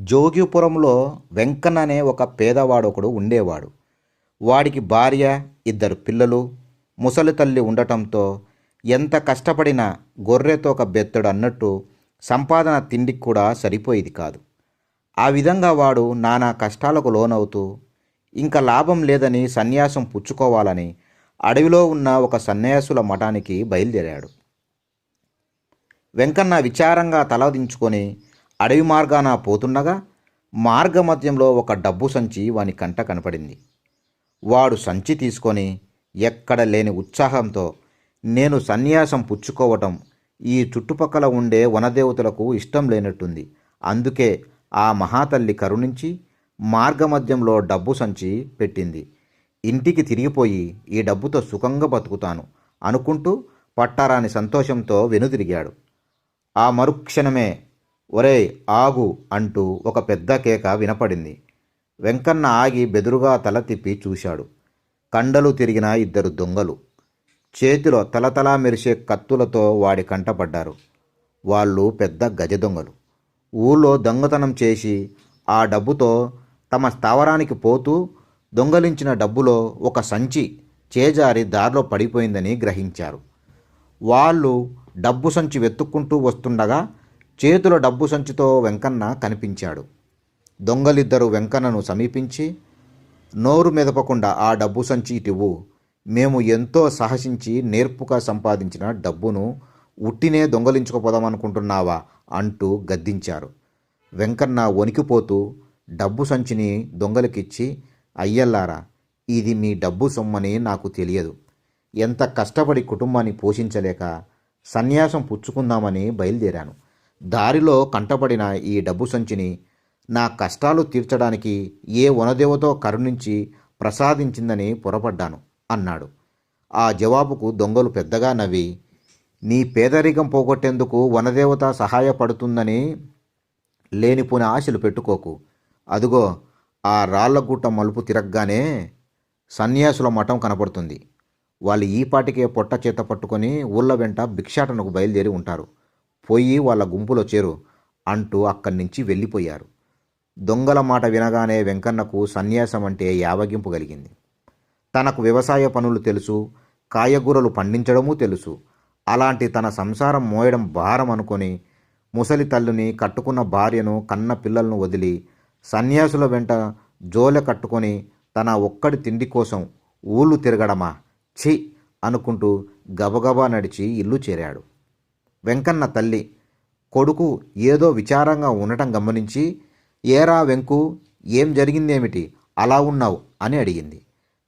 జోగిపురంలో వెంకన్న అనే ఒక పేదవాడొకడు ఉండేవాడు. వాడికి భార్య, ఇద్దరు పిల్లలు, ముసలి తల్లి ఉండటంతో ఎంత కష్టపడినా గొర్రెతోక బెత్తడు అన్నట్టు సంపాదన తిండికి కూడా సరిపోయేది కాదు. ఆ విధంగా వాడు నానా కష్టాలకు లోనవుతూ ఇంక లాభం లేదని సన్యాసం పుచ్చుకోవాలని అడవిలో ఉన్న ఒక సన్యాసుల మఠానికి బయలుదేరాడు. వెంకన్న విచారంగా తలదించుకొని అడవి మార్గాన పోతుండగా మార్గమధ్యంలో ఒక డబ్బు సంచి వాని కంట కనపడింది. వాడు సంచి తీసుకొని ఎక్కడ లేని ఉత్సాహంతో, నేను సన్యాసం పుచ్చుకోవటం ఈ చుట్టుపక్కల ఉండే వనదేవతలకు ఇష్టం లేనట్టుంది, అందుకే ఆ మహాతల్లి కరుణించి మార్గమధ్యంలో డబ్బు సంచి పెట్టింది. ఇంటికి తిరిగిపోయి ఈ డబ్బుతో సుఖంగా బతుకుతాను అనుకుంటూ పట్టారాని సంతోషంతో వెనుదిరిగాడు. ఆ మరుక్షణమే ఒరేయ్ ఆగు అంటూ ఒక పెద్ద కేక వినపడింది. వెంకన్న ఆగి బెదురుగా తల తిప్పి చూశాడు. కండలు తిరిగిన ఇద్దరు దొంగలు చేతిలో తలతలా మెరిసే కత్తులతో వాడి కంటపడ్డారు. వాళ్ళు పెద్ద గజ దొంగలు. ఊళ్ళో దొంగతనం చేసి ఆ డబ్బుతో తమ స్థావరానికి పోతూ దొంగలించిన డబ్బులో ఒక సంచి చేజారి దారిలో పడిపోయిందని గ్రహించారు. వాళ్ళు డబ్బు సంచి వెతుక్కుంటూ వస్తుండగా చేతిలో డబ్బు సంచితో వెంకన్న కనిపించాడు. దొంగలిద్దరూ వెంకన్నను సమీపించి, నోరు మెదపకుండా ఆ డబ్బు సంచి ఇటివ్వు, మేము ఎంతో సాహసించి నేర్పుగా సంపాదించిన డబ్బును ఉట్టినే దొంగలించుకుపోదామనుకుంటున్నావా అంటూ గద్దించారు. వెంకన్న వణికిపోతూ డబ్బు సంచిని దొంగలకిచ్చి, అయ్యల్లారా, ఇది మీ డబ్బు సొమ్మని నాకు తెలియదు. ఎంత కష్టపడి కుటుంబాన్ని పోషించలేక సన్యాసం పుచ్చుకుందామని బయలుదేరాను. దారిలో కంటపడిన ఈ డబ్బు సంచిని నా కష్టాలు తీర్చడానికి ఏ వనదేవతో కరుణించి ప్రసాదించిందని పొరపడ్డాను అన్నాడు. ఆ జవాబుకు దొంగలు పెద్దగా నవ్వి, నీ పేదరికం పోగొట్టేందుకు వనదేవత సహాయపడుతుందని లేనిపోని ఆశలు పెట్టుకోకు. అదుగో ఆ రాళ్లగుట్ట మలుపు తిరగగానే సన్యాసుల మఠం కనపడుతుంది. వాళ్ళు ఈపాటికే పొట్ట చేత పట్టుకొని ఊళ్ళ వెంట భిక్షాటనకు బయలుదేరి ఉంటారు. పోయి వాళ్ళ గుంపులో చేరు అంటూ అక్కడి నుంచి వెళ్ళిపోయారు. దొంగల మాట వినగానే వెంకన్నకు సన్యాసం అంటే యావగింపు కలిగింది. తనకు వ్యవసాయ పనులు తెలుసు, కాయగూరలు పండించడమూ తెలుసు. అలాంటి తన సంసారం మోయడం భారం అనుకొని ముసలి తల్లిని, కట్టుకున్న భార్యను, కన్న పిల్లలను వదిలి సన్యాసుల వెంట జోలె కట్టుకొని తన ఒక్కడి తిండి కోసం ఊళ్ళు తిరగడమా, ఛీ అనుకుంటూ గబగబా నడిచి ఇల్లు చేరాడు. వెంకన్న తల్లి కొడుకు ఏదో విచారంగా ఉండటం గమనించి, ఏరా వెంకు, ఏం జరిగిందేమిటి, అలా ఉన్నావు అని అడిగింది.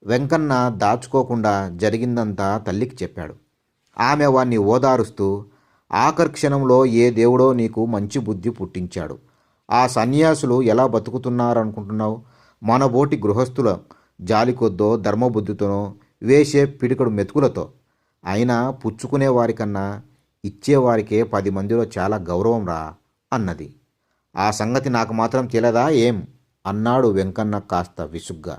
వెంకన్న దాచుకోకుండా జరిగిందంతా తల్లికి చెప్పాడు. ఆమె వాణ్ణి ఓదారుస్తూ, ఆఖరి క్షణంలో ఏ దేవుడో నీకు మంచి బుద్ధి పుట్టించాడు. ఆ సన్యాసులు ఎలా బతుకుతున్నారనుకుంటున్నావు? మనబోటి గృహస్థుల జాలికొద్దో ధర్మబుద్ధితోనో వేసే పిడికడు మెతుకులతో. అయినా పుచ్చుకునే వారికన్నా ఇచ్చేవారికే 10 మందిలో చాలా గౌరవం రా అన్నది. ఆ సంగతి నాకు మాత్రం తెలియదా ఏం అన్నాడు వెంకన్న కాస్త విసుగ్గా.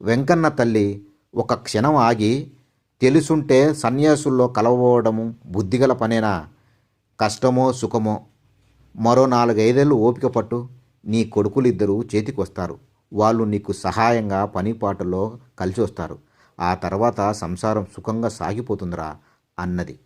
వెంకన్న తల్లి ఒక క్షణం ఆగి, తెలుసుంటే సన్యాసుల్లో కలవడము బుద్ధిగల పనేనా? కష్టమో సుఖమో మరో 4-5 ఓపిక పట్టు, నీ కొడుకులిద్దరూ చేతికొస్తారు. వాళ్ళు నీకు సహాయంగా పనిపాటల్లో కలిసి వస్తారు. ఆ తర్వాత సంసారం సుఖంగా సాగిపోతుందిరా అన్నది.